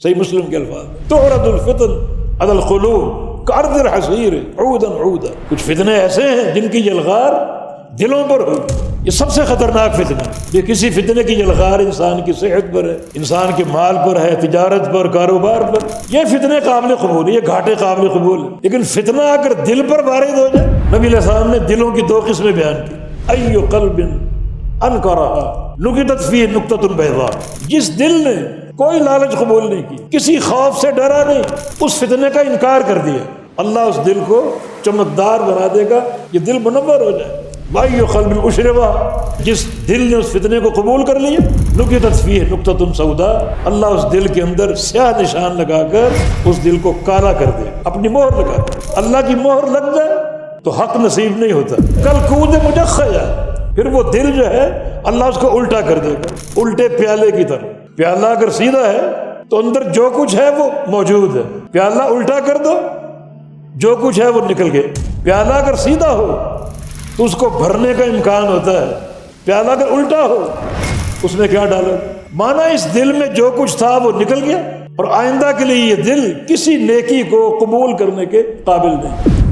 صحیح مسلم کے الفاظ، تعرض الفتن علی القلوب کعرض الحصیر عودا عودا۔ کچھ فتنے ایسے ہیں جن کی یلغار دلوں پر ہو، یہ سب سے خطرناک فتنہ ہے۔ یہ کسی فتنے کی یلغار انسان کی صحت پر ہے، انسان کے مال پر ہے، تجارت پر، کاروبار پر، یہ فتنے قابل قبول، یہ گھاٹے قابل قبول ہیں۔ لیکن فتنہ اگر دل پر وارد ہو جائے، نبی علیہ السلام نے دلوں کی دو قسمیں بیان کی، ای قلب انکرہا نکتت فیہ نکتۃ بیضاء، جس دل نے کوئی لالچ قبول نہیں کی، کسی خوف سے ڈرا نہیں، اس فتنے کا انکار کر دیا، اللہ اس دل کو چمکدار بنا دے گا، یہ دل منور ہو جائے۔ وَأَيُّ قَلْبٍ أُشْرِبَ، جس دل نے اس فتنے کو قبول کر لیا، نُكِتَتْ فِيهِ نُكْتَةٌ سَوْدَاء، اللہ اس دل کے اندر سیاہ نشان لگا کر اس دل کو کالا کر دے، اپنی مہر لگا دے۔ اللہ کی مہر لگ جائے تو حق نصیب نہیں ہوتا۔ کالکود مجخیہ، پھر وہ دل جو ہے اللہ اس کو الٹا کر دے گا، الٹے پیالے کی طرح۔ پیالہ اگر سیدھا ہے تو اندر جو کچھ ہے وہ موجود ہے، پیالہ الٹا کر دو جو کچھ ہے وہ نکل گئے۔ پیالہ اگر سیدھا ہو تو اس کو بھرنے کا امکان ہوتا ہے، پیالہ اگر الٹا ہو اس میں کیا ڈالو؟ مانا اس دل میں جو کچھ تھا وہ نکل گیا، اور آئندہ کے لیے یہ دل کسی نیکی کو قبول کرنے کے قابل نہیں۔